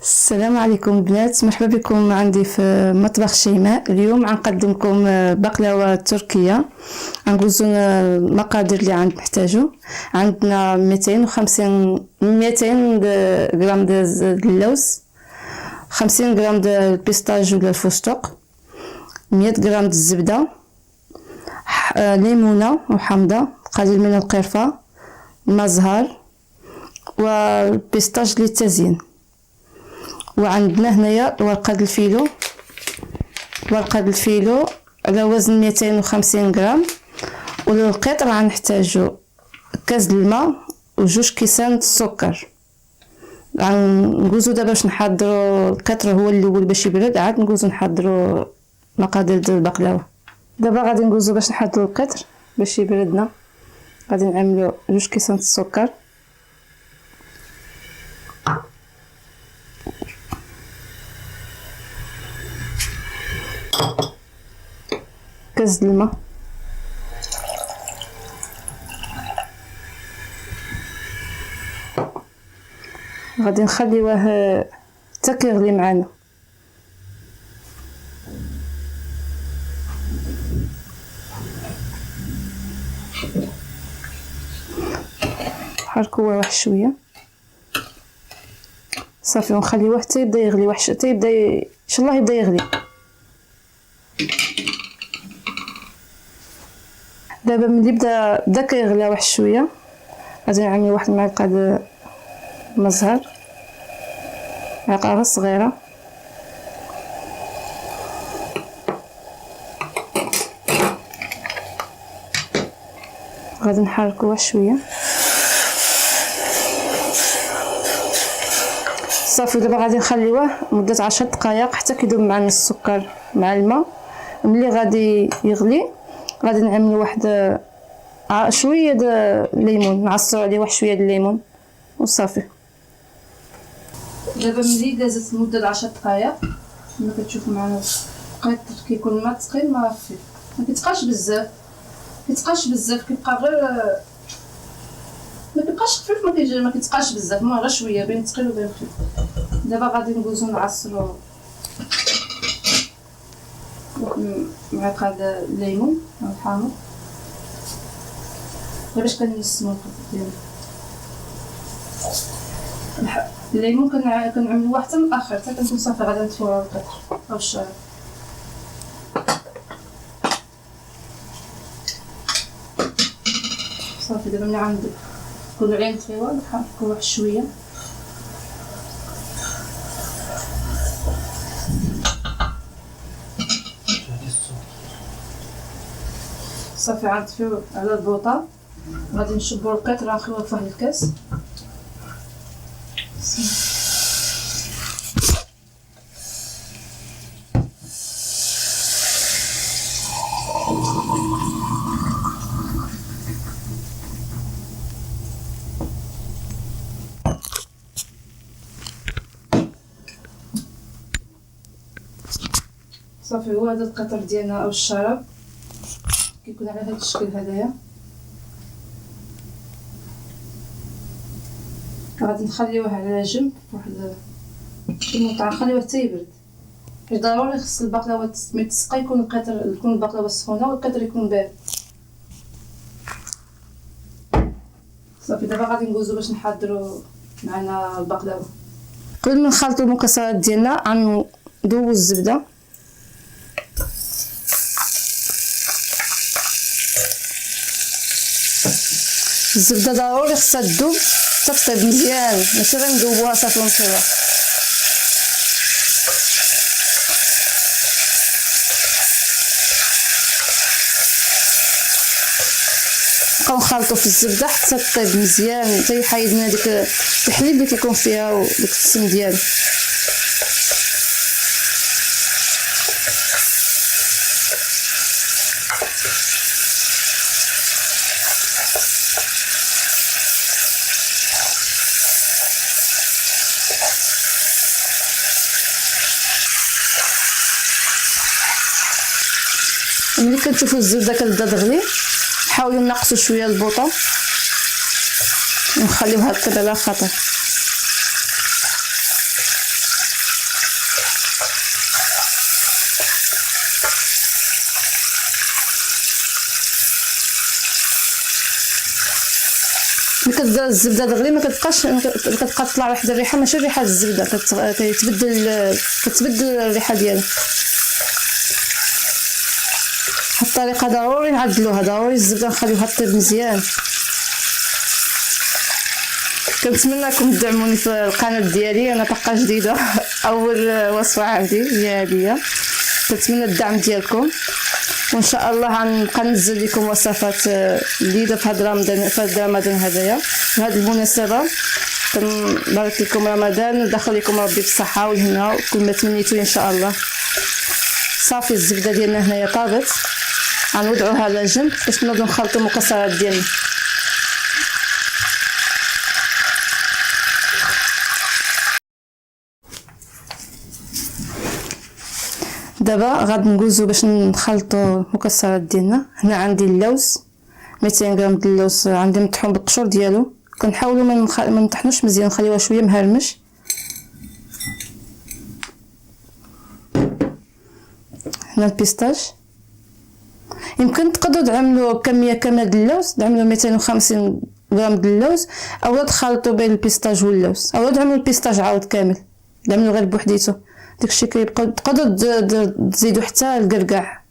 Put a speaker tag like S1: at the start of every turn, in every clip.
S1: السلام عليكم بنات، مرحبا بكم عندي في مطبخ شيماء. اليوم غنقدم لكم بقلاوه تركيه. غنقولوا المقادير اللي نحتاجو. عندنا 200 غرام ديال اللوز، 50 غرام ديال البيستاج ولا الفستق، 100 غرام ديال الزبده، ليمونه وحامضه، قليل من القرفه، ماء زهر والبيستاج للتزيين. وعندنا هنايا ورقه الفيلو على وزن 250 غرام. وللقطر غنحتاجو كاس الماء وجوج كيسان السكر. غنجوزو دابا باش نحضروا القطر هو الاول باش يبرد، عاد نجوزو نحضروا مقادير ديال البقلاوه. دابا غادي نجوزو باش نحضروا القطر باش يبردنا. غادي نعملوا جوج كيسان السكر، كاس الماء، غادي نخليوه حتى كيغلي معنا. نحركوه واحد شويه صافي، ونخليوه حتى يبدا يغلي حتى يبدا ان شاء الله يبدا يغلي. دابا ملي بدا كيغلى واحد شويه غادي نعمل واحد المعلقه د ماء زهر، معلقه غير صغيره، غادي نحركوه شويه صافي. دابا غادي نخليوه مده 10 دقائق حتى كيذوب معنا السكر مع الماء. ملي غادي يغلي غادي نعملوا واحد شويه د الليمون، نعصروا عليه واحد شويه د الليمون وصافي. دابا ملي دازت مده 10 دقائق كما كتشوفوا معنا القطر كيكون ما ثقيل ما خفيف، ما كيتقاش بزاف كيبقى غير ما كيبقاش خفيف، ما كيتقاش بزاف، المهم غير شويه بين ثقيل وبين خفيف. دابا غادي ندوزو نعصروا معلقه د الليمون الحامض باش كنسمو القطر ديالنا. الليمون كنعملوه حتى متاخر حتى كنكون صافي غادي نطفيو القطر او الشراب. صافي دابا ملي غنكونو عليه نطفيوها نحركوه واحد شويه صافي. غنطفيو على البوطه، غادي نشبو القطر غنخليوه في واحد الكاس. صافي هو هذا القطر ديالنا او الشراب كيكون على هذا الشكل هذايا. غادي نخليوه على جنب فواحد المطعم، نخليوه حتى يبرد، حيت ضروري خص البقلاوه ملي تسقى يكون البقلاوه سخونه والقطر يكون بارد. صافي دابا غادي ندوزو باش نحضروا معنا البقلاوه. قبل ما نخلطوا المكسرات ديالنا غندوزو الزبده، الزبده ضروري خصها تذوب حتى تطيب مزيان، ماشي غير ندوبوها صافي ونطيبوها. نبقاو نخلطو في الزبده حتى تطيب مزيان، حتى يحيد لنا ديك الحليب اللي كيكون فيها وديك السم ديالو. ملي كنشوفوا الزبده كتبدا تغلي حاولوا نقصوا شويه البوطه ونخليوها هكا على خاطر ملي كتبدا الزبده تغلي ما كتبقاش كتبقى تطلع واحد الريحه ماشي ريحه الزبده، كتبدل الريحه ديالها. هاد الطريقه ضروري نعدلوها، ضروري الزبده نخليوها طيب مزيان. كنتمنىكم تدعموني في القناه ديالي، انا طاقه جديده اول وصفه عندي هي هاديه، كنتمنى الدعم ديالكم، وان شاء الله غنبقى ننزل لكم وصفات جديده في هذا رمضان، في هذا رمضان هذايا بهذه المناسبه. كنبارك لكم رمضان ودخل لكم ربي بالصحه والهنا وكل ما تمنيتو ان شاء الله. صافي الزبده ديالنا هنايا طابت، غنوضعوها على جنب باش نبداو نخلطوا المكسرات ديالنا. دابا غادي ندوزو باش نخلطوا المكسرات ديالنا. هنا عندي اللوز 200 غرام ديال اللوز، عندي مطحون بالقشور ديالو، كنحاولوا ما نطحنوش مزيان، نخليوها شويه مهرمش. هنا البيستاش، يمكن تقدروا تعملوا كميه كامله ديال اللوز، تعملوا 250 غرام ديال اللوز، اولا تخلطوا بين البيستاج واللوز، اولا تعملوا البيستاج عاود كامل، تعملوا غير بوحديتو، داكشي كيبقى تقدروا تزيدوا حتى الكركاع.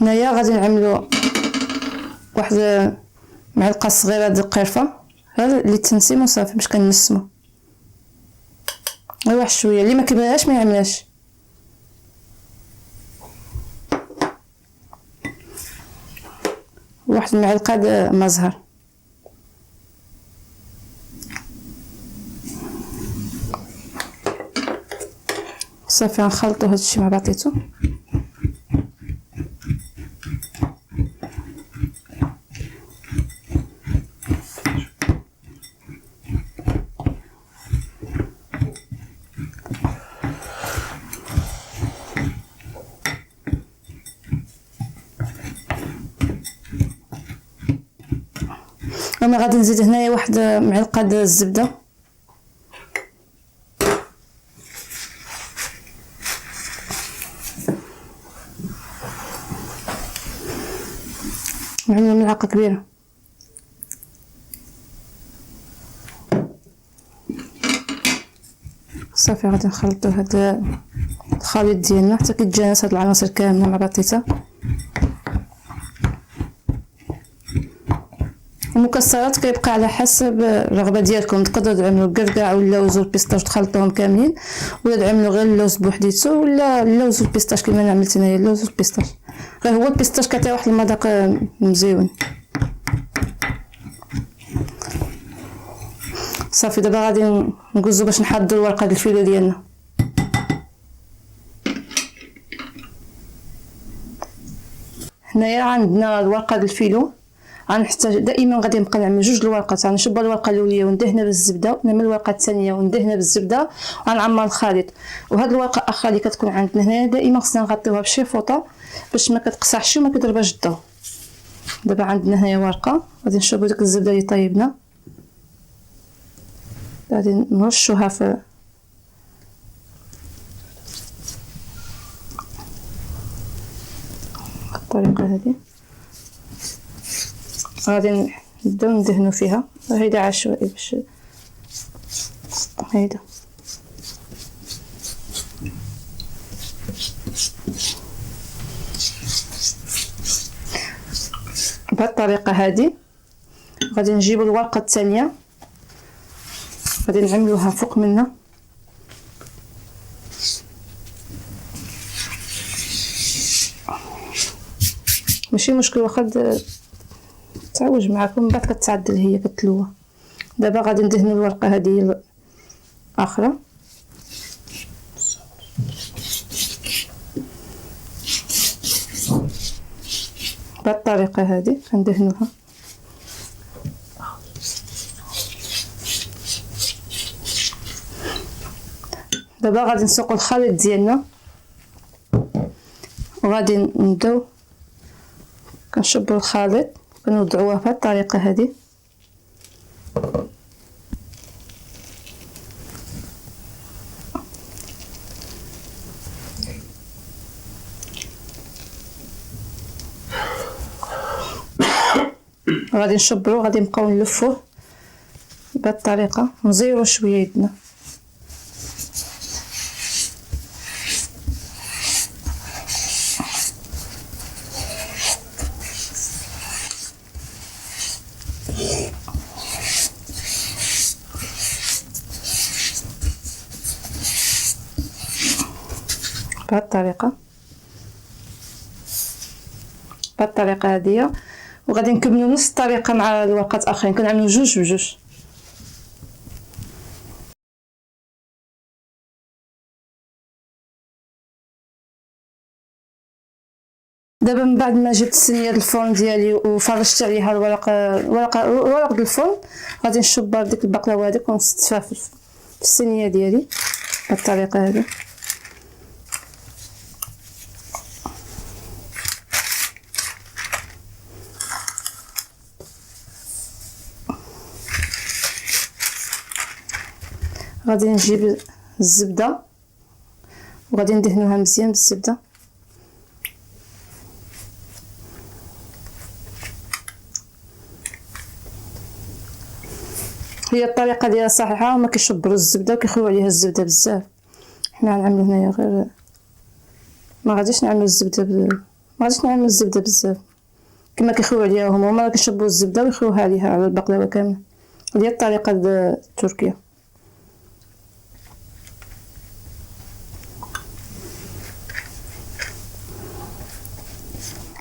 S1: هنايا غادي نعملوا واحد معلقه صغيره ديال القرفه غير للتنسيم وصافي باش كنسمو، غير واحد شويه، اللي ما كيبغيهاش ما يعملهاش. واحد المعلقه مزهر. صافي غنخلطوا هادشي مع بعضيتو. انا غادي نزيد هنايا واحد معلقه ديال الزبده، نعملو ملعقه كبيره. صافي غادي نخلطو هاد الخليط ديالنا حتى كيتجانس هاد العناصر كامله مع بعضيتها. المكسرات كيبقى على حسب الرغبه ديالكم، تقدروا تعملوا الكركاع واللوز والبيستاش تخلطوهم كاملين، ولا تعملوا غير اللوز بوحديتو، ولا اللوز والبيستاش كما انا عملت انايا اللوز والبيستاش، غير هو البيستاش كيعطي واحد المذاق مزيون. صافي دابا غادي نجوزو باش نحضروا الورقه ديال الفيلو ديالنا. هنايا عندنا الورقه ديال الفيلو، غنحتاج دائما غادي نبقى نعمل جوج الورقات، غنشبر الورقه الاوليه وندهنها بالزبده، ونعمل الورقه الثانيه وندهنها بالزبده، وغنعمر الخليط. وهاد الورقه الاخرى اللي كتكون عندنا هنا دائما خصنا نغطيوها بشي فوطه باش ما كتقصحش وما كيضربهاش الضو. دابا عندنا هنايا ورقه، غادي نشوفوا ديك الزبده اللي طيبنا، غادي نرشوها في الطريقه هذه، غادي نبداو ندهنو فيها. هيدا عشوائي باش هيدا بهاد الطريقه هذه. غادي نجيبو الورقه الثانيه، غادي نعملوها فوق منها، ماشي مشكل واخا تعوج معكم من بعد كتعدل هي كتلوى. دابا غادي ندهنوا الورقه هذه الاخرى، بهذه الطريقه هذه كندهنوها. دابا غادي نسوقوا الخليط ديالنا، وغادي نبداو كنشبوا الخليط كنوضعوه بهذه الطريقه هذه. غادي نشبرو، غادي نبقاو نلفوه بهاد الطريقه، نزيرو شويه يدنا. بهاد الطريقه هاديه. وغادي نكملو نفس الطريقه مع الورقات اخرين، كنعملو جوج بجوج. دابا من بعد ما جبت الصينيه الفرن ديالي وفرشت عليها الورق ديال الفرن، غادي نشبر ديك البقلاوه هذيك ونصفها في الصينيه ديالي بهاد الطريقه هذه. غادي نجيب الزبده وغادي ندهنوها مزيان بالزبده. هي الطريقه ديالها صحيحه، وما كيشبروا الزبده وكيخويو عليها الزبده بزاف. حنا غنعملو هنايا غير ما غاديش نعملو الزبده بزاف كما كيخويو عليها هما كيشبروا الزبده ويخويوها عليها على البقلاوه كامله. هي الطريقه التركيه.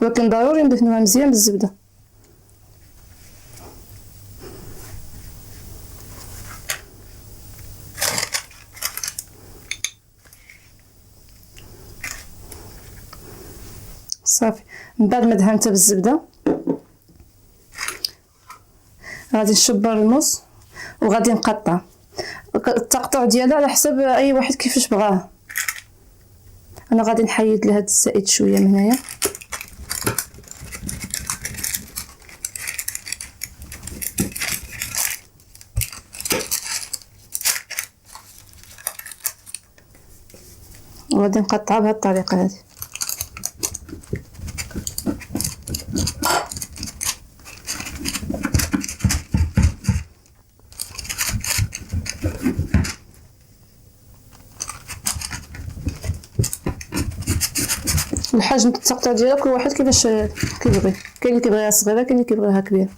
S1: ولكن ضروري ندهنوها مزيان بالزبده. صافي. من بعد ما دهنتها بالزبده غادي نشبر الموز وغادي نقطع. التقطيع ديالها على حسب اي واحد كيفاش بغاه. انا غادي نحيد لهاد الزائد شويه من هنايا. وغادي نقطعها بهاد الطريقه هذه. الحجم التقطيع ديالها كل واحد كيفاش كيبغي، كاين اللي كيبغيها صغيره، كاين اللي كيبغيها كبيره.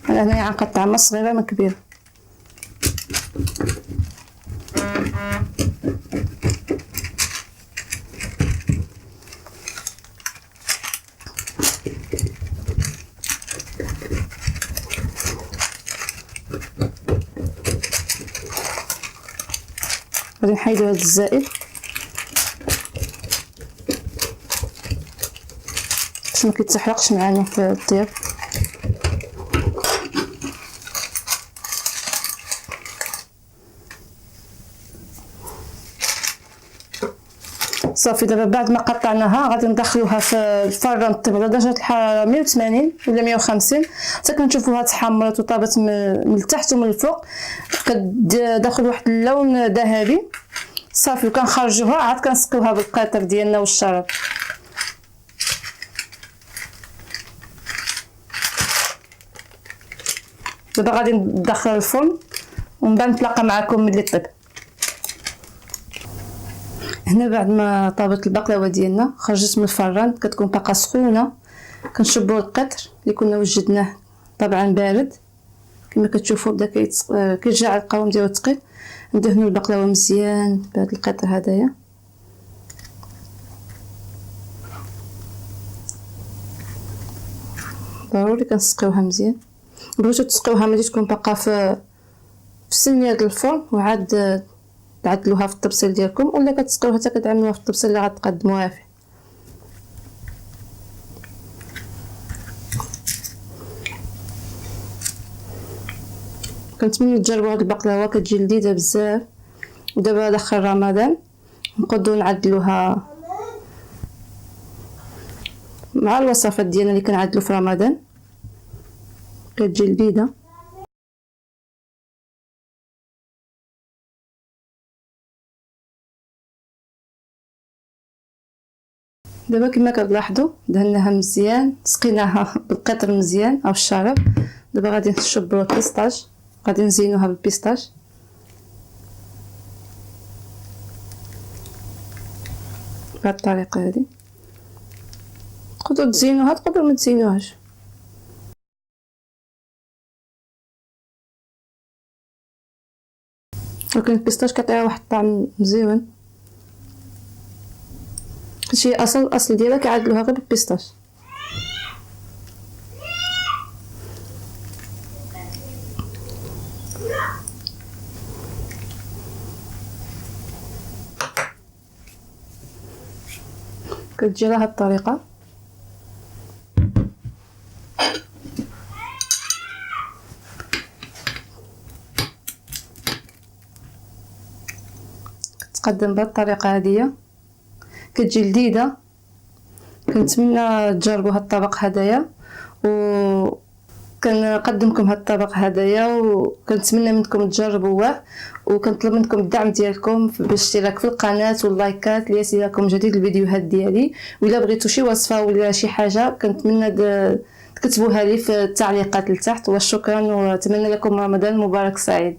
S1: انا هنايا غنقطع ما صغيره ما كبيره. غادي نحيدو هاد الزائد باش ما كيتسحرقش معانا في الطياب. صافي. دابا بعد ما قطعناها غادي ندخلوها في الفران طيب على درجه الحراره 180 ولا 150 حتى كنشوفوها تحمرت وطابت من التحت ومن الفوق، كتدخل واحد اللون ذهبي. صافي. وكنخرجوها عاد كنسقيوها بالقطر ديالنا والشراب. دابا غادي ندخل الفرن ومن بعد نتلاقى معكم ملي طيب. هنا بعد ما طابت البقلاوه ديالنا خرجت من الفران، كتكون باقا سخونه. كنشبوا القطر اللي كنا وجدناه طبعا بارد كما كتشوفوا بدا كيرجع القوام ديالو ثقيل. ندهنوا البقلاوه مزيان بهذا القطر هدايا. ضروري كنسقيوها مزيان. بغيتو تسقيوها ملي تكون باقا في الصينيه ديال الفرن وعاد تعدلوها في الطبسيل ديالكم، ولا كتسقيوها حتى كتعملوها في الطبسيل اللي غتقدموها فيه. كنتمنى تجربوا هاد البقلاوه، كتجي لذيذه بزاف. ودابا دخل رمضان نقدروا نعدلوها مع الوصفات ديالنا اللي كنعدلو في رمضان، كتجي لذيذه. دابا كما كتلاحظوا دهناها مزيان، سقيناها بالقطر مزيان او الشراب. دابا غادي نشربوا البيستاج، غادي نزينوها بالبيستاج. بهاد الطريقه هذه تقدروا تزينوها، تقدروا ما تزينوهاش. ولكن البيستاج كيعطيها واحد الطعم مزيون. هادشي الاصل ديالها كيعادلوها غير بالبيستاج. كتجي على هاد الطريقه. كتقدم بهاد الطريقه هادية، كتجي لذيذه. كنتمنى تجربوا هاد الطبق هدايا، و كنقدمكم هاد الطبق هدايا، وكنتمنى منكم تجربوه، وكنطلب منكم الدعم ديالكم بالاشتراك في القناه واللايكات ليصلكم جديد الفيديوهات ديالي. وإلا بغيتوا شي وصفه ولا شي حاجه كنتمنى تكتبوها لي في التعليقات لتحت. وشكرا، واتمنى لكم رمضان مبارك سعيد.